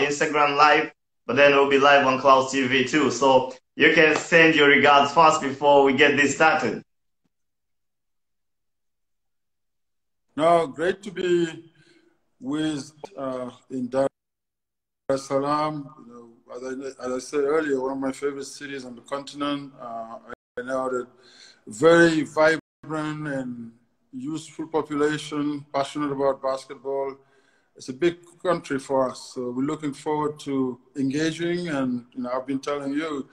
Instagram Live, but then we'll be live on Cloud TV too. So you can send your regards first before we get this started. No, great to be with in Dar es Salaam. You know, as I said earlier, one of my favorite cities on the continent. I know that very vibrant and useful population, passionate about basketball. It's a big country for us, so we're looking forward to engaging. And you know, I've been telling you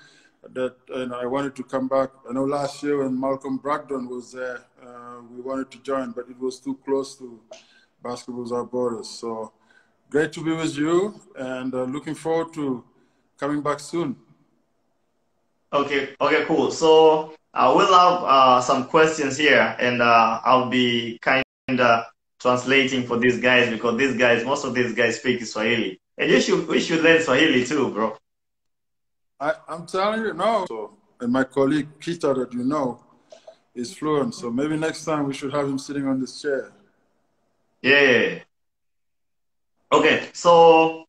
that I wanted to come back. I know last year when Malcolm Brogdon was there, we wanted to join, but it was too close to Basketball Without Borders. So great to be with you, and looking forward to coming back soon. Okay, cool. So we'll have some questions here, and I'll be kind of translating for these guys, because these guys, most of these guys speak Swahili, and we should learn Swahili too, bro. I'm telling you, no. So, and my colleague Peter, that you know, is fluent. So maybe next time we should have him sitting on this chair. Yeah. Okay, so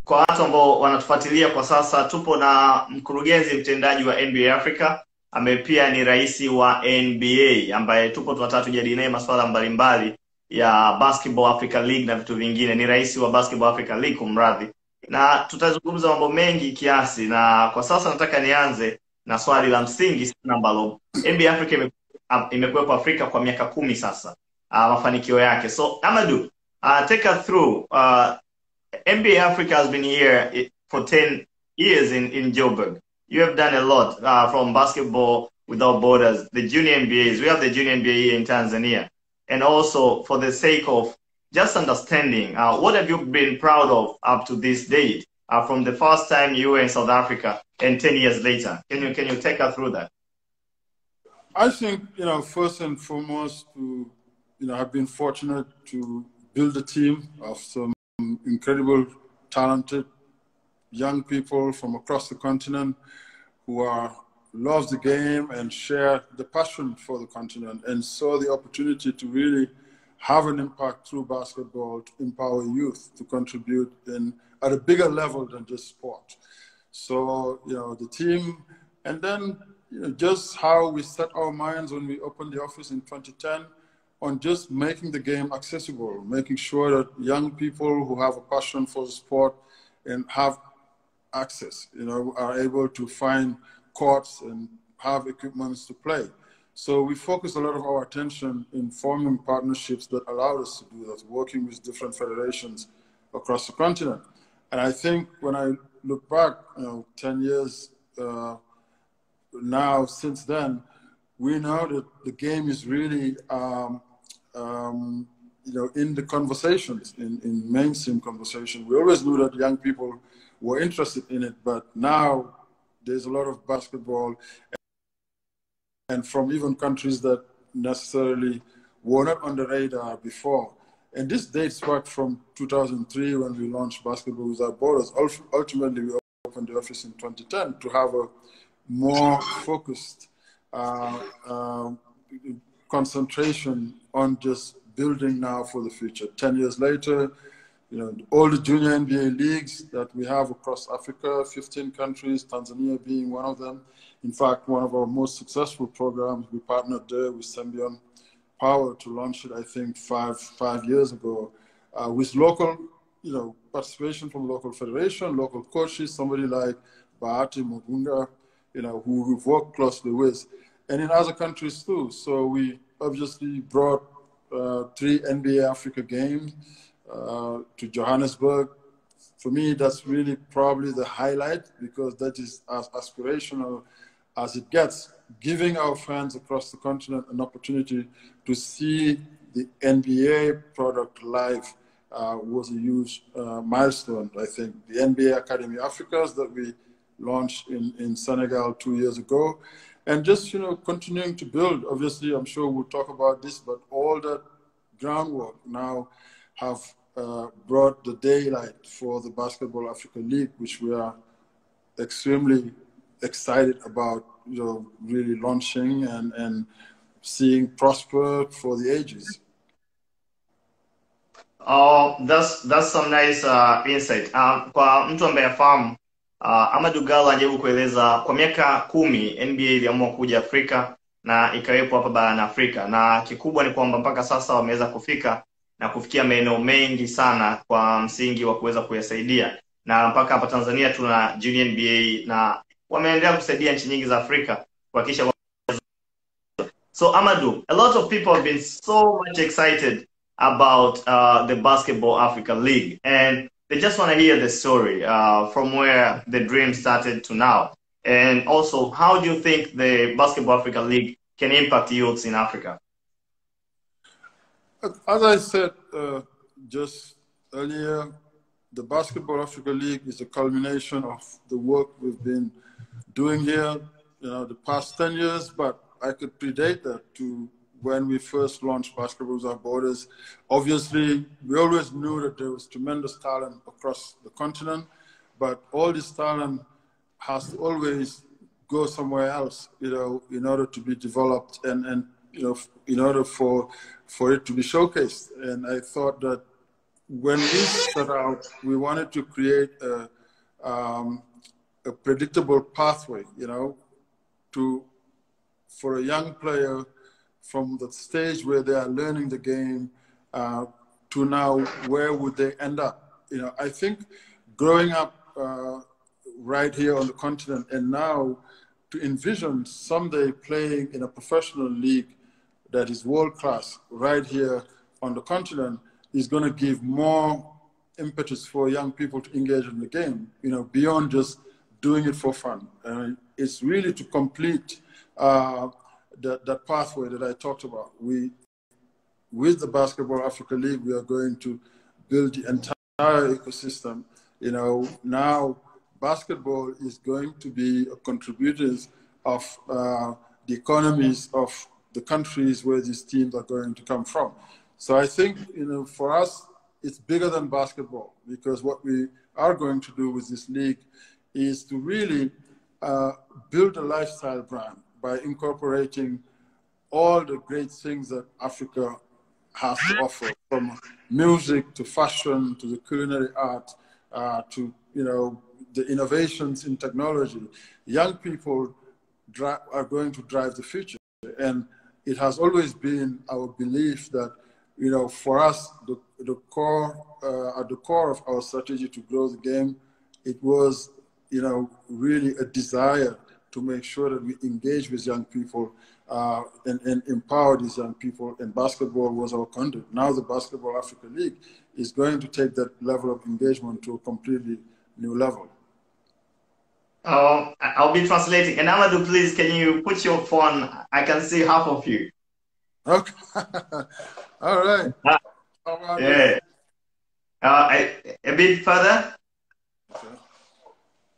kwa watu ambao wanatufuatilia kwa sasa, tupo na mkurugenzi mtendaji wa NBA Africa, ambaye pia ni rais wa NBA, ambaye tupo tunataka tujadili naye masuala mbalimbali ya Basketball Africa League na vitu vingine. Ni rais wa Basketball Africa League, kumradhi. Na tutazungumza mambo mengi kiasi, na kwa sasa nataka nianze na swali la msingi sana ambalo NBA Africa imekuwepo Afrika kwa miaka 10 sasa, mafanikio yake. So Amadou, take us through. NBA Africa has been here for 10 years in Joburg. You have done a lot from Basketball Without Borders, the junior NBAs. We have the junior NBA here in Tanzania. And also for the sake of just understanding, what have you been proud of up to this date, from the first time you were in South Africa and 10 years later? Can you take us through that? I think, first and foremost, I've been fortunate to build a team of some incredible, talented young people from across the continent who love the game and share the passion for the continent, and saw the opportunity to really have an impact through basketball to empower youth to contribute at a bigger level than just sport. So, the team, and then just how we set our minds when we opened the office in 2010 on just making the game accessible, making sure that young people who have a passion for the sport and have access, are able to find courts and have equipments to play. So we focus a lot of our attention in forming partnerships that allow us to do that, working with different federations across the continent. And I think when I look back, 10 years now since then, we know that the game is really, in the conversations, in mainstream conversation. We always knew that young people were interested in it, but now there's a lot of basketball, and from even countries that necessarily were not on the radar before. And this dates back from 2003 when we launched Basketball Without Borders. Ultimately, we opened the office in 2010 to have a more focused concentration on just building now for the future. 10 years later, all the junior NBA leagues that we have across Africa, 15 countries, Tanzania being one of them. In fact, one of our most successful programs, we partnered there with Symbion Power to launch it, I think, five years ago, with local, participation from local federation, local coaches, somebody like Bahati Mugunga, who we've worked closely with, and in other countries too. So we obviously brought 3 NBA Africa games to Johannesburg. For me, that's really probably the highlight, because that is as aspirational as it gets, giving our fans across the continent an opportunity to see the NBA product live was a huge milestone, I think. The NBA Academy Africas that we launched in Senegal 2 years ago, and just, continuing to build. Obviously, I'm sure we'll talk about this, but all that groundwork now have brought the daylight for the Basketball Africa League, which we are extremely excited about, really launching and seeing prosper for the ages. Oh, that's some nice insight. Kwa mtu ambaye afahamu, Amadou Gallo anajaribu kueleza kwa miaka 10 NBA iliamua kuja Afrika na ikawepo hapa barani Afrika, na kikubwa ni kwamba mpaka sasa wameweza kufika na kufikia maeneo mengi sana kwa msingi wa kuweza kuyasaidia, na mpaka hapa Tanzania tuna Junior NBA na wameendelea kusaidia nchi nyingi za Afrika kuhakikisha. So Amadou, a lot of people have been so much excited about the Basketball Africa League, and they just want to hear the story from where the dream started to now. And also, how do you think the Basketball Africa League can impact youths in Africa? As I said just earlier, the Basketball Africa League is a culmination of the work we've been doing here, the past 10 years, but I could predate that to when we first launched Basketball Without Borders. Obviously, we always knew that there was tremendous talent across the continent, but all this talent has to always go somewhere else, in order to be developed and in order for it to be showcased. And I thought that when we set out, we wanted to create a predictable pathway, for a young player from the stage where they are learning the game to now where would they end up. I think growing up right here on the continent and now to envision someday playing in a professional league that is world-class right here on the continent is going to give more impetus for young people to engage in the game, beyond just doing it for fun. It's really to complete that pathway that I talked about. With the Basketball Africa League, we are going to build the entire ecosystem. Now basketball is going to be a contributor of the economies of the countries where these teams are going to come from. So I think, for us, it's bigger than basketball, because what we are going to do with this league is to really build a lifestyle brand by incorporating all the great things that Africa has to offer, from music to fashion to the culinary art to the innovations in technology. Young people are going to drive the future, and it has always been our belief that for us the core at the core of our strategy to grow the game, it was really a desire to make sure that we engage with young people and empower these young people, and basketball was our conduit. Now the Basketball Africa League is going to take that level of engagement to a completely new level. I'll be translating. And Amadou, please, can you put your phone? I can see half of you. Okay. All right. Yeah. A bit further. Okay.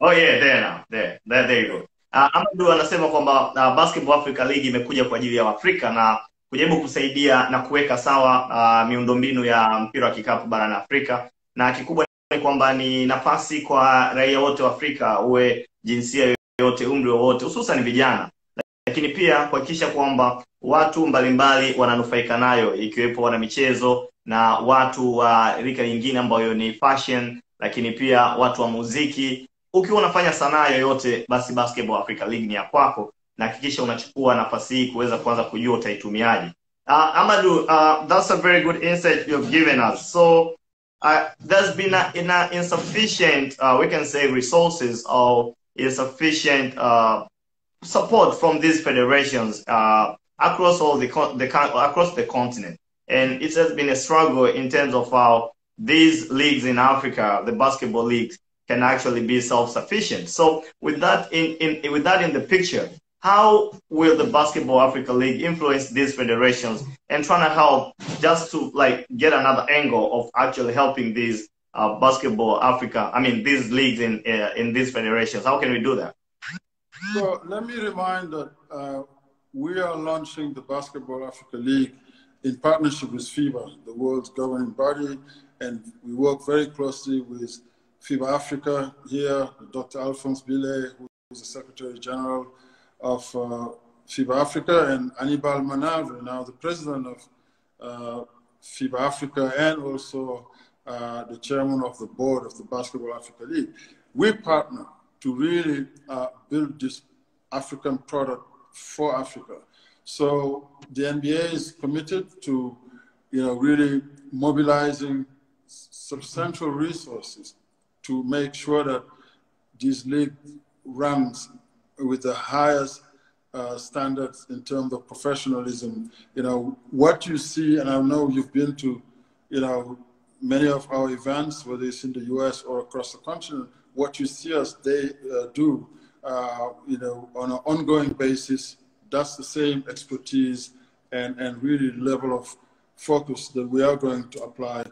Oh yeah, there now. There you go. Amadou anasema kwamba Basketball Africa League imekuja kwa ajili ya Afrika na kujaribu kusaidia na kuweka sawa miundombinu ya mpira wa kikapu barani Afrika, na kikubwa ni kwamba ni nafasi kwa raia wote wa Afrika, uwe jinsia yoyote, umri wowote, hususan vijana, lakini pia kuhakikisha kwamba watu mbalimbali wananufaika nayo, ikiwepo wana michezo na watu wa rika nyingine ambayo ni fashion, lakini pia watu wa muziki. Ukiwa unafanya sanaa yoyote, basi Basketball Africa League ni ya kwako, na hakikisha unachukua nafasi hii kuweza kwanza kujua utaitumiaje. Amadou, that's a very good insight you've given us. So there's been insufficient, we can say, resources or insufficient support from these federations across across the continent, and it has been a struggle in terms of how these leagues in Africa, the basketball leagues, can actually be self-sufficient. So with that in the picture, how will the Basketball Africa League influence these federations and trying to help just to get another angle of actually helping these Basketball Africa, these leagues in these federations? How can we do that? So let me remind that we are launching the Basketball Africa League in partnership with FIBA, the world's governing body, and we work very closely with FIBA Africa here, Dr. Alphonse Bile, who is the Secretary General of FIBA Africa, and Anibal Manavre, now the President of FIBA Africa and also the chairman of the board of the Basketball Africa League. We partner to really build this African product for Africa. So the NBA is committed to, really mobilizing substantial resources to make sure that this league runs with the highest standards in terms of professionalism. What you see, and I know you've been to, many of our events, whether it's in the US or across the continent, what you see us do, on an ongoing basis, that's the same expertise and really level of focus that we are going to apply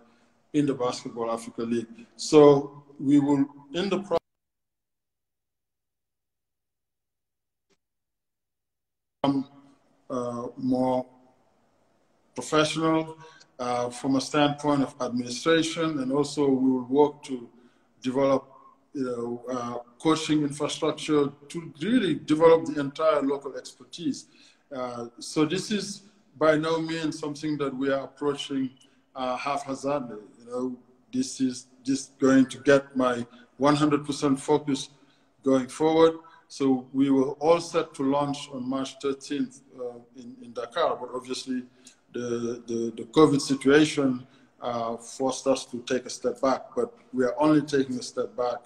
in the Basketball Africa League. So we will, in the process, more professional from a standpoint of administration, and also we will work to develop coaching infrastructure to really develop the entire local expertise. So this is by no means something that we are approaching haphazardly. This is just going to get my 100% focus going forward. So we were all set to launch on March 13th in Dakar, but obviously the COVID situation forced us to take a step back, but we are only taking a step back.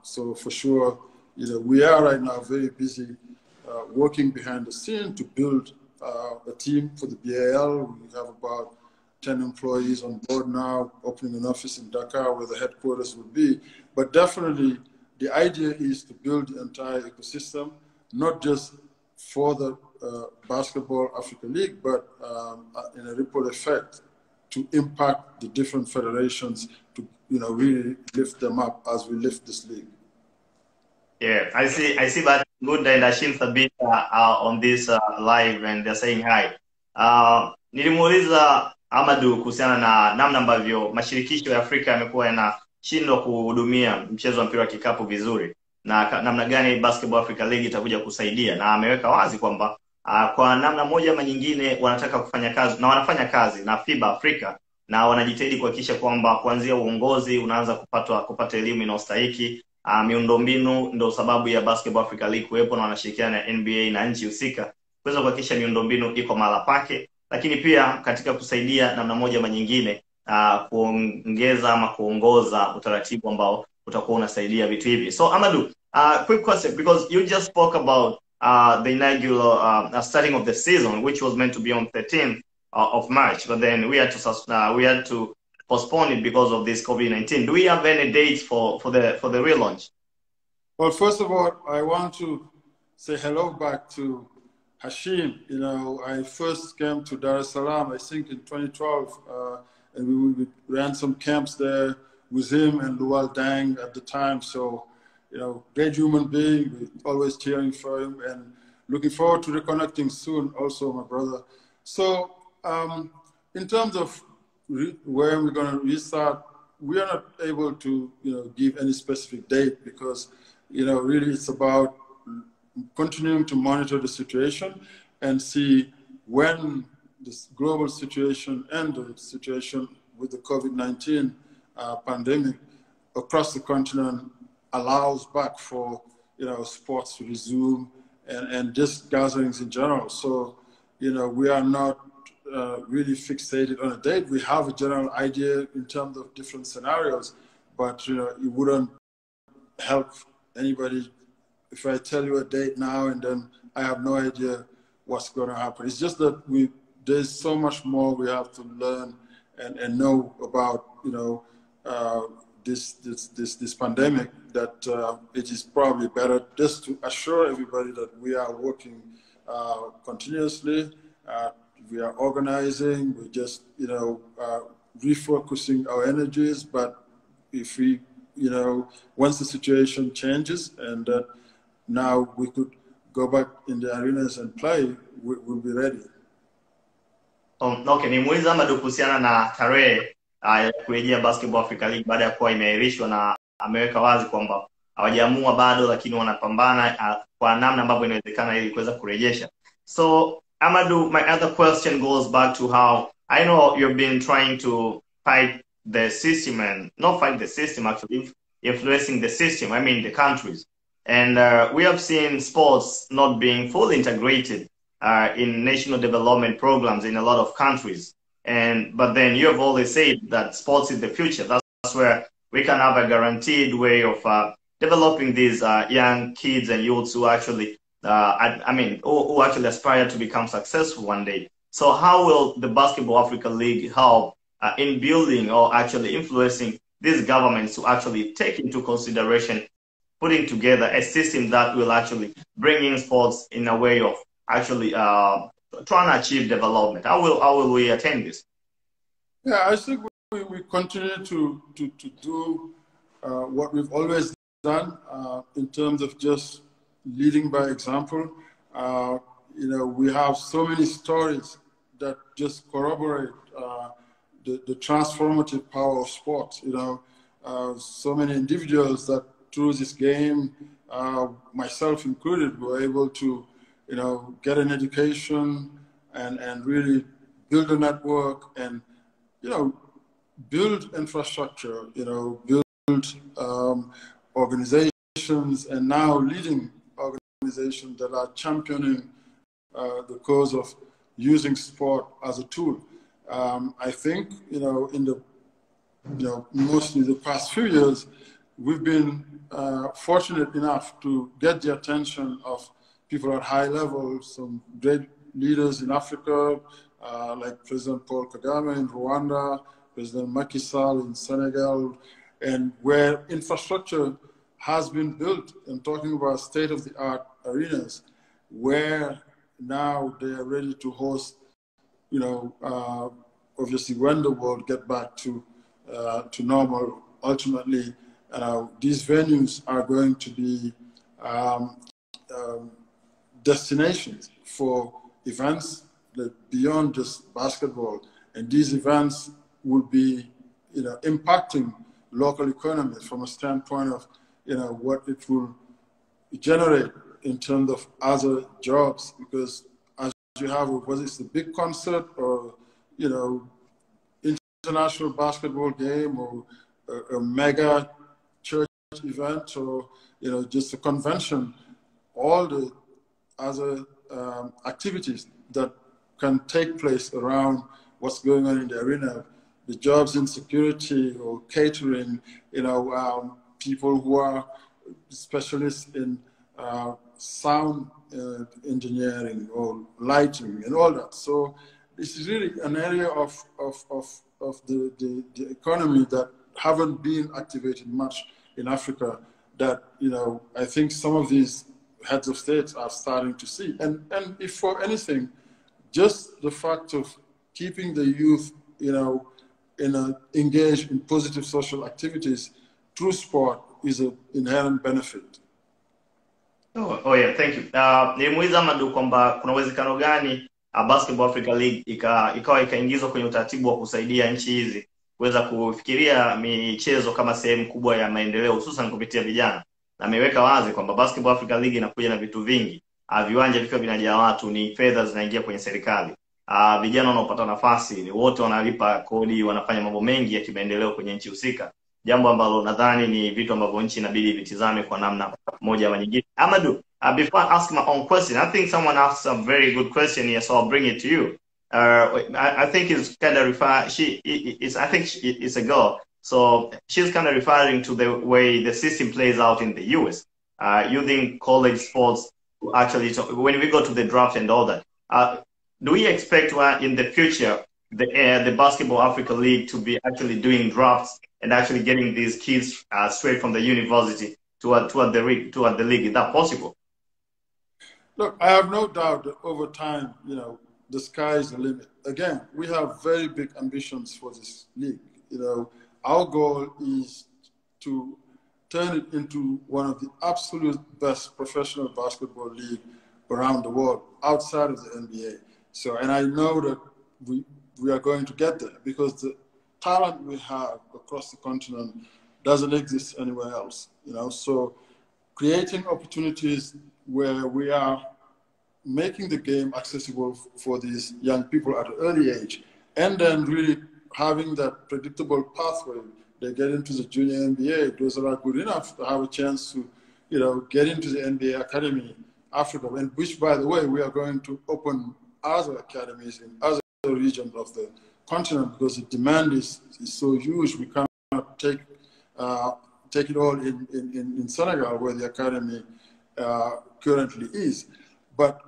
So for sure, we are right now very busy working behind the scene to build a team for the BAL. We have about 10 employees on board now, opening an office in Dakar where the headquarters will be. But definitely the idea is to build the entire ecosystem, not just for the Basketball Africa League, but in a ripple effect to impact the different federations to really lift them up as we lift this league. Yeah, I see that good and Ashim Thabit on this live and they're saying hi. Nilimuuliza Amadou kuhusiana na namna ambavyo mashirikisho ya Afrika yamekuwa yanashindwa kuhudumia mchezo wa mpira wa kikapu vizuri na namna gani Basketball Africa League itakuja kusaidia, na ameweka wazi kwamba kwa namna moja ama nyingine wanataka kufanya kazi na wanafanya kazi na FIBA Afrika na wanajitahidi kuhakikisha kwamba kuanzia uongozi unaanza kupata elimu inayostahili. Miundombinu ndio sababu ya Basketball Africa League kuwepo, na wanashirikiana na NBA na nchi husika kuweza kuhakikisha miundombinu iko mahala pake, lakini pia katika kusaidia namna moja ama nyingine kuongeza ama kuongoza utaratibu ambao utakuwa unasaidia vitu hivi. So Amadou, quick question, because you just spoke about the inaugural starting of the season, which was meant to be on 13th of March, but then we had to postpone it because of this COVID-19. Do we have any dates for the relaunch? Well, first of all, I want to say hello back to Hashim. I first came to Dar es Salaam, I think in 2012, and we ran some camps there with him and Lual Dang at the time. So, great human being, we're always cheering for him and looking forward to reconnecting soon also, my brother. So, in terms of where we're going to restart, we are not able to, give any specific date because, really it's about continuing to monitor the situation and see when this global situation and the situation with the COVID-19 pandemic across the continent allows back for, sports to resume and just gatherings in general. So, we are not really fixated on a date. We have a general idea in terms of different scenarios, but it wouldn't help anybody if I tell you a date now and then I have no idea what's going to happen. It's just that there's so much more we have to learn and know about this pandemic that it is probably better just to assure everybody that we are working continuously. We are organizing, we're just, refocusing our energies. But if we, once the situation changes and now we could go back in the arenas and play, we'll be ready. Okay, nimuuliza Amadou kuhusiana na tarehe ya kurejea Basketball Africa League baada ya kuwa imeahirishwa, na ameweka wazi kwamba hawajaamua bado, lakini wanapambana kwa namna ambavyo inawezekana ili kuweza kurejesha. So Amadou, my other question goes back to how I know you've been trying to fight the system and not fight the system, actually influencing the system, I mean the countries. And we have seen sports not being fully integrated in national development programs in a lot of countries. But then you have always said that sports is the future. That's where we can have a guaranteed way of developing these young kids and youths who actually, who actually aspire to become successful one day. So how will the Basketball Africa League help in building or actually influencing these governments to actually take into consideration putting together a system that will actually bring in sports in a way of actually trying to achieve development? How will we attain this? Yeah, I think we continue to do what we've always done in terms of just leading by example. We have so many stories that just corroborate the transformative power of sports. So many individuals that through this game, myself included, were able to, get an education and really build a network and, build infrastructure, build organizations, and now leading organizations that are championing the cause of using sport as a tool. I think, in the, mostly the past few years, we've been fortunate enough to get the attention of people at high level, some great leaders in Africa, like President Paul Kagame in Rwanda, President Macky Sall in Senegal, and where infrastructure has been built. I'm talking about state-of-the-art arenas where now they are ready to host, obviously when the world get back to normal, ultimately, these venues are going to be destinations for events that beyond just basketball. And these events will be, impacting local economies from a standpoint of, what it will generate in terms of other jobs. Because as you have, whether it's a big concert or, international basketball game or a mega church event or, just a convention, all the other activities that can take place around what's going on in the arena, the jobs in security or catering, people who are specialists in sound engineering or lighting and all that. So this is really an area of the economy that haven't been activated much in Africa that, I think some of these heads of states are starting to see. And if for anything, just the fact of keeping the youth, engaged in positive social activities through sport is an inherent benefit. Oh yeah, thank you. Nilimuuliza Amadou kwamba kuna uwezekano gani Basketball Africa League ikawa ikaingizwa kwenye utaratibu wa kusaidia nchi hizi kuweza kufikiria michezo kama sehemu kubwa ya maendeleo hususan kupitia vijana. Na ameweka wazi kwamba Basketball Africa League inakuja na vitu vingi. Viwanja vikiwa vinajaa watu, ni fedha zinaingia kwenye serikali. Vijana wanaopata nafasi ni wote wanalipa kodi, wanafanya mambo mengi ya kimaendeleo kwenye nchi husika. Jambo ambalo nadhani ni vitu ambavyo nchi inabidi vitizame kwa namna moja ama nyingine. Amadou, before I ask my own question, I think someone asked a very good question here, so I'll bring it to you. I think it's kind of I think it's a girl. So she's kind of referring to the way the system plays out in the US. Using college sports actually, when we go to the draft and all that, do we expect in the future the Basketball Africa League to be actually doing drafts and actually getting these kids straight from the university toward the league? Is that possible? Look, I have no doubt that over time, the sky is the limit. Again, we have very big ambitions for this league. Our goal is to turn it into one of the absolute best professional basketball league around the world, outside of the NBA. So, and I know that we are going to get there because the talent we have across the continent doesn't exist anywhere else. So creating opportunities where we are making the game accessible for these young people at an early age and then really having that predictable pathway. They get into the junior NBA. Those that are good enough to have a chance to, get into the NBA Academy Africa, and which, by the way, we are going to open other academies in other regions of the continent because the demand is so huge. We cannot take it all in Senegal, where the academy currently is. But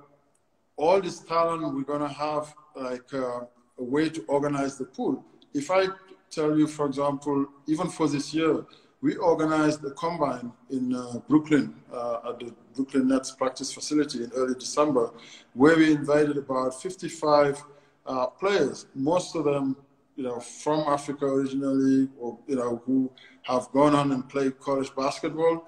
all this talent, we're going to have like a way to organize the pool. If I tell you, for example, even for this year, we organized a combine in Brooklyn at the Brooklyn Nets practice facility in early December, where we invited about 55 players, most of them, from Africa originally, or who have gone on and played college basketball,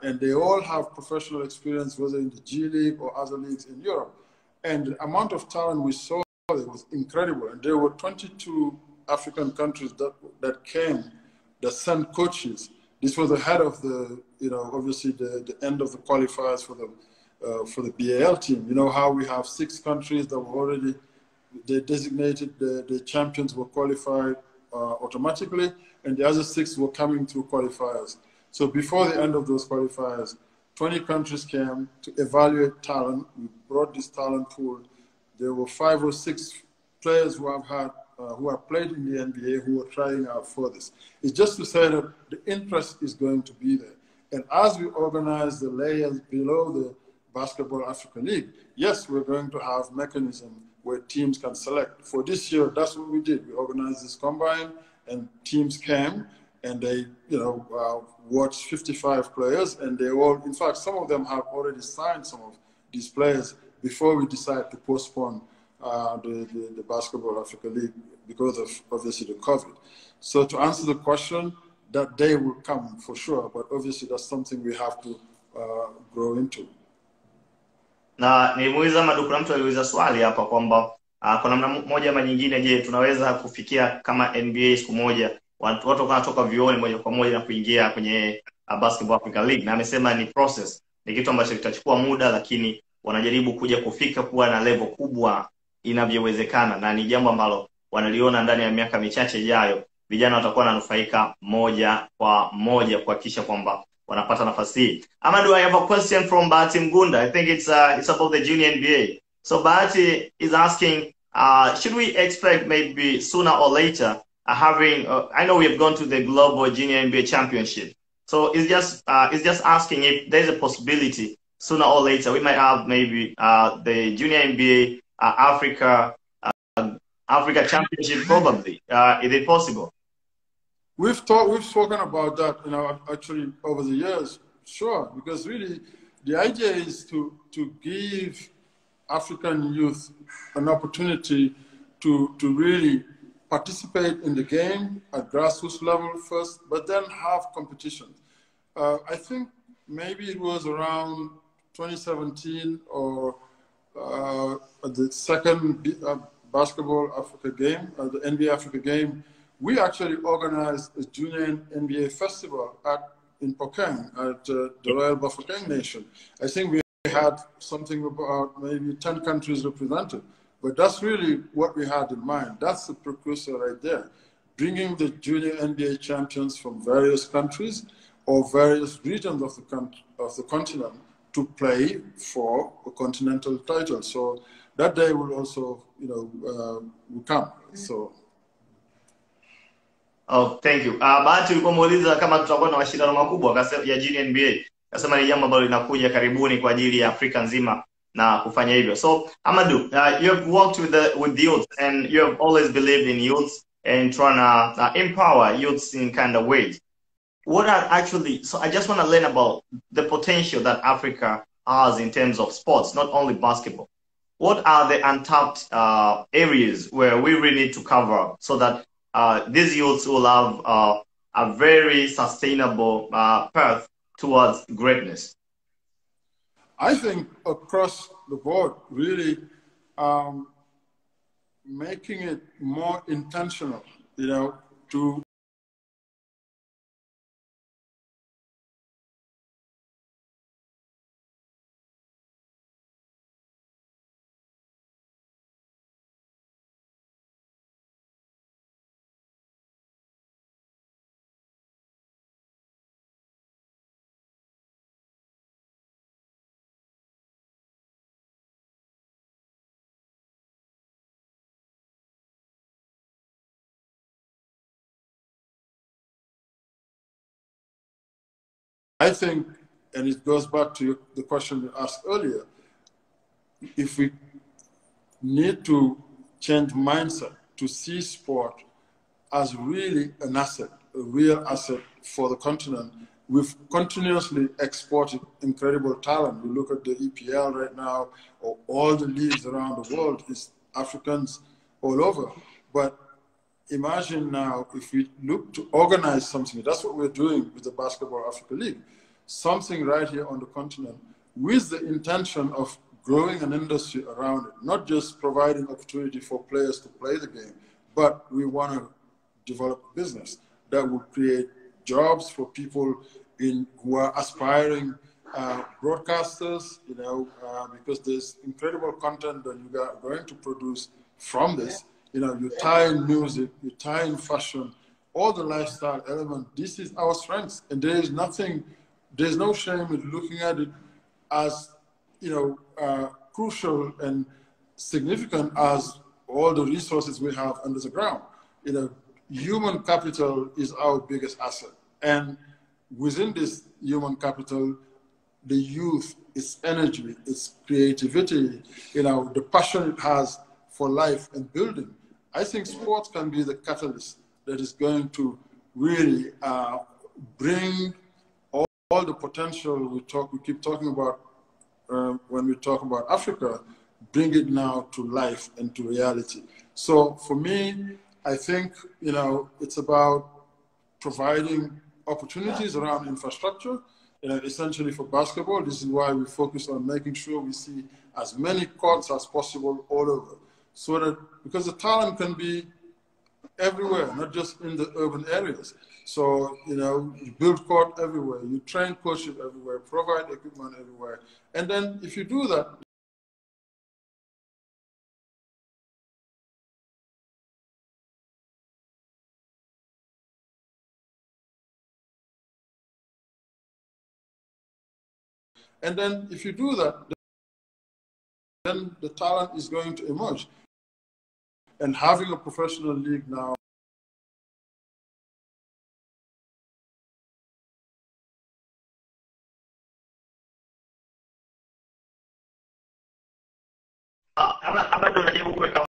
and they all have professional experience, whether in the G League or other leagues in Europe. And the amount of talent we saw there was incredible. And there were 22 African countries that came, that sent coaches. This was ahead of the, obviously the end of the qualifiers for the BAL team. You know how we have 6 countries that were already, they designated the champions were qualified automatically, and the other 6 were coming through qualifiers. So before the end of those qualifiers, 20 countries came to evaluate talent. We brought this talent pool. There were 5 or 6 players who have played in the NBA who are trying out for this. It's just to say that the interest is going to be there. And as we organize the layers below the Basketball Africa League, yes, we're going to have mechanism where teams can select. For this year, that's what we did. We organized this combine, and teams came, and they, watched 55 players, and they all, in fact, some of them have already signed some of these players before we decided to postpone the Basketball Africa League because of, obviously, the COVID. So to answer the question, that day will come for sure, but obviously that's something we have to grow into. Na nimuuliza Amadou, kuna mtu aliuliza swali hapa kwamba kwa namna moja ama nyingine, je, tunaweza kufikia kama NBA siku moja watu wanatoka vioni moja kwa moja na kuingia kwenye Basketball Africa League? Na amesema ni process, ni kitu ambacho kitachukua muda, lakini wanajaribu kuja kufika kuwa na level kubwa inavyowezekana, na ni jambo ambalo wanaliona ndani ya miaka michache ijayo vijana watakuwa wananufaika moja kwa moja kuhakikisha kwamba wanapata nafasi hii. Amadou, I have a question from Bahati Mgunda. I think it's about the junior NBA. So Bahati is asking, should we expect maybe sooner or later having? I know we have gone to the Global Junior NBA Championship. So it's just asking if there's a possibility sooner or later we might have maybe the Junior NBA Africa Championship. Probably, is it possible? We've spoken about that, actually over the years, sure, because really the idea is to give African youth an opportunity to really participate in the game at grassroots level first, but then have competition. I think maybe it was around 2017 or the second Basketball Africa game, the NBA Africa game. We actually organized a junior NBA festival in Pokang at the Royal Bafokeng Nation. I think we had something about maybe 10 countries represented, but that's really what we had in mind. That's the precursor right there, bringing the junior NBA champions from various countries or various regions of the continent to play for a continental title. So that day will also, will come. So. Oh, thank you. Bahati ulipomuuliza kama tutakuwa na mashindano makubwa ya Junior NBA, nasema ni jambo ambalo linakuja karibuni kwa ajili ya Afrika nzima na kufanya hivyo. So, Amadou, you have worked with youth, and you have always believed in youth and trying to empower youths in kind of ways. What are actually, so I just want to learn about the potential that Africa has in terms of sports, not only basketball. What are the untapped areas where we really need to cover so that these youths will have a very sustainable path towards greatness? I think across the board, really making it more intentional, to I think, and it goes back to the question you asked earlier, if we need to change mindset to see sport as really an asset, a real asset for the continent. We've continuously exported incredible talent. We look at the EPL right now, or all the leagues around the world, is Africans all over. But imagine now if we look to organize something, that's what we're doing with the Basketball Africa League, something right here on the continent with the intention of growing an industry around it, not just providing opportunity for players to play the game, but we want to develop a business that will create jobs for people who are aspiring broadcasters, because there's incredible content that you are going to produce from this. You tie in music, you tie in fashion, all the lifestyle element. This is our strength, and there's no shame in looking at it as crucial and significant as all the resources we have under the ground. Human capital is our biggest asset. And within this human capital, the youth, its energy, its creativity, the passion it has for life and building. I think sports can be the catalyst that is going to really bring all the potential we keep talking about when we talk about Africa, bring it now to life and to reality. So for me, I think, it's about providing opportunities around infrastructure, essentially for basketball. This is why we focus on making sure we see as many courts as possible all over. So that, because the talent can be everywhere, not just in the urban areas. So, you build court everywhere, you train coaches everywhere, provide equipment everywhere. And then if you do that, then the talent is going to emerge. And having a professional league now, Amadou unajaribu kuweka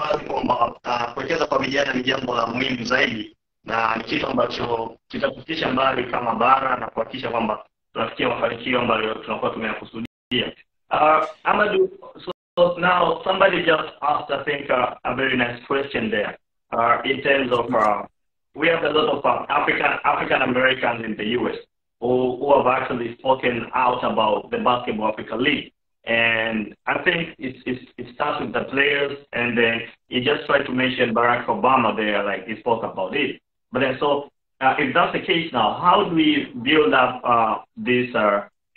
wazi kwamba kuwekeza kwa vijana ni jambo la muhimu zaidi na ni kitu ambacho kitakufikisha mbali kama bara na kuhakikisha kwamba tunafikia mafanikio ambayo tunakuwa tumeyakusudia. Amadou, so now somebody just asked, I think, a very nice question there in terms of we have a lot of African Americans in the US who have actually spoken out about the Basketball Africa League. And I think it starts with the players, and then he just tried to mention Barack Obama there, like he spoke about it. But then, so if that's the case now, how do we build up this?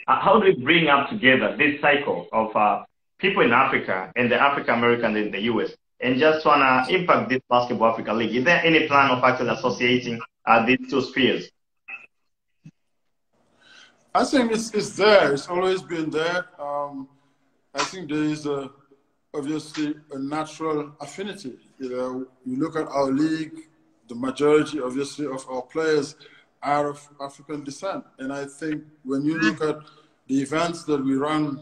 How do we bring up together this cycle of people in Africa and the African Americans in the US, and just want to impact this Basketball Africa League? Is there any plan of actually associating these two spheres? I think it's there. It's always been there. I think there is obviously a natural affinity. You look at our league, the majority, obviously, of our players are of African descent. And I think when you look at the events that we run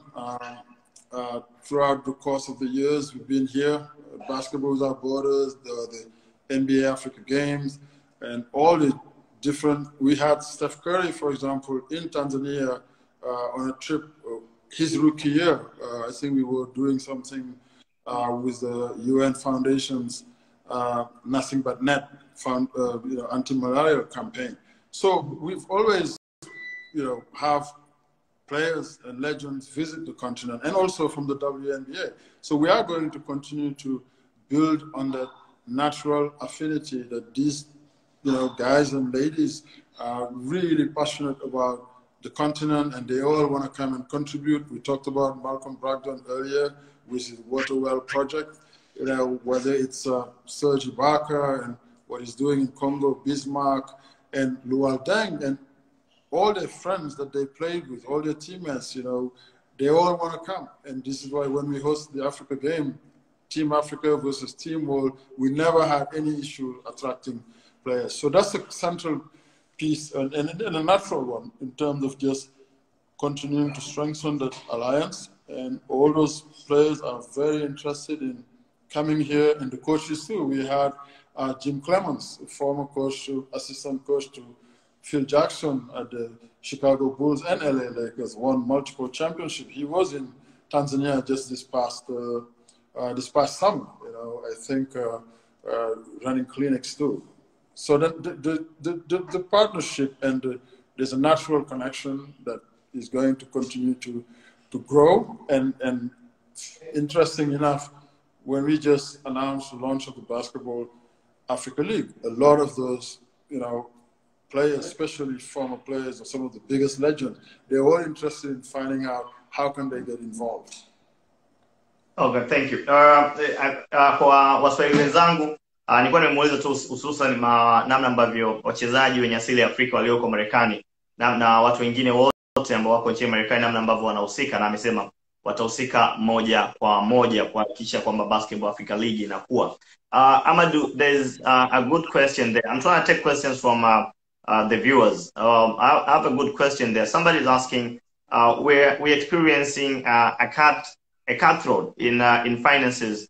throughout the course of the years, we've been here, Basketball Without Borders, the NBA Africa Games, and all the different, we had Steph Curry, for example, in Tanzania on a trip his rookie year. I think we were doing something with the UN Foundation's Nothing But Net anti-malarial campaign. So we've always, have players and legends visit the continent, and also from the WNBA. So we are going to continue to build on that natural affinity that these, guys and ladies are really passionate about the continent, and they all want to come and contribute. We talked about Malcolm Brogdon earlier with his Water Well project, whether it's Serge Ibaka and what he's doing in Congo, Bismarck, and Luol Deng, and all their friends that they played with, all their teammates, they all want to come. And this is why when we host the Africa game, Team Africa versus Team World, we never had any issue attracting players. So that's the central piece and a natural one in terms of just continuing to strengthen that alliance. And all those players are very interested in coming here, and the coaches too. We had Jim Clemens, former coach to assistant coach to Phil Jackson at the Chicago Bulls and LA Lakers, won multiple championships. He was in Tanzania just this past summer. I think running clinics too. So the partnership and there's a natural connection that is going to continue to grow. And interesting enough, when we just announced the launch of the Basketball Africa League, a lot of those, players, especially former players or some of the biggest legends, they're all interested in finding out how can they get involved. Okay, thank you. Kwa Waswahili wenzangu nilikuwa nimemuuliza tu hususan namna ambavyo wachezaji wenye asili ya Afrika walioko Marekani na watu wengine wote ambao wako nchini Marekani namna ambavyo wanahusika, na amesema watahusika moja kwa moja kuhakikisha kwamba Basketball Africa League inakuwa. Amadou, there's a good question there. I'm trying to take questions from the viewers. I have a good question there. Somebody is asking, we're experiencing a cutthroat in finances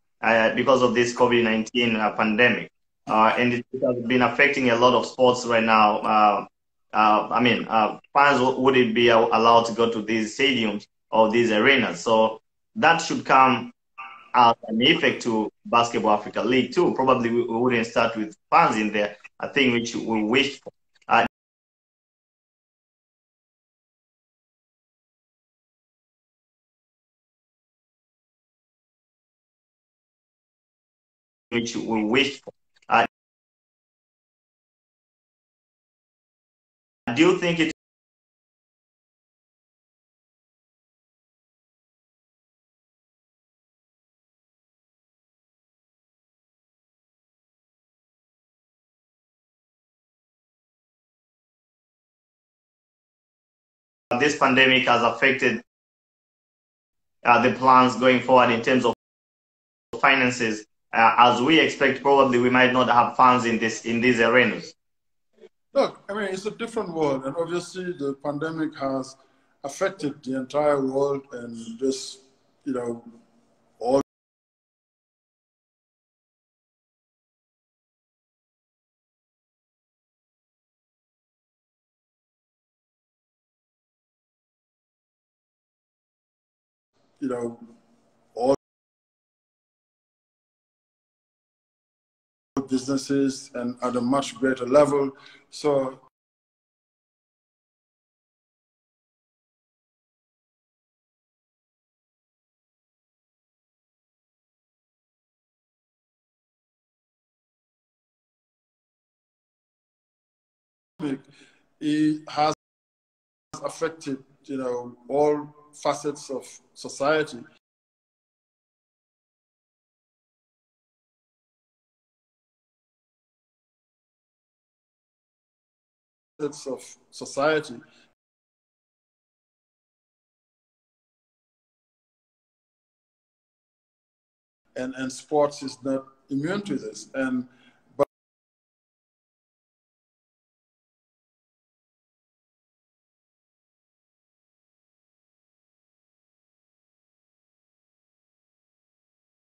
because of this COVID-19 pandemic, and it has been affecting a lot of sports right now. Fans wouldn't be allowed to go to these stadiums or these arenas, so that should come as an effect to Basketball Africa League too. Probably we wouldn't start with fans in there, a thing which we wish for. Which we wish for. Do you think it this pandemic has affected the plans going forward in terms of finances? As we expect, probably we might not have fans in these arenas. Look, it's a different world, and obviously the pandemic has affected the entire world, and just all all businesses and at a much greater level. So it has affected all facets of society. Of society. And sports is not immune to this. And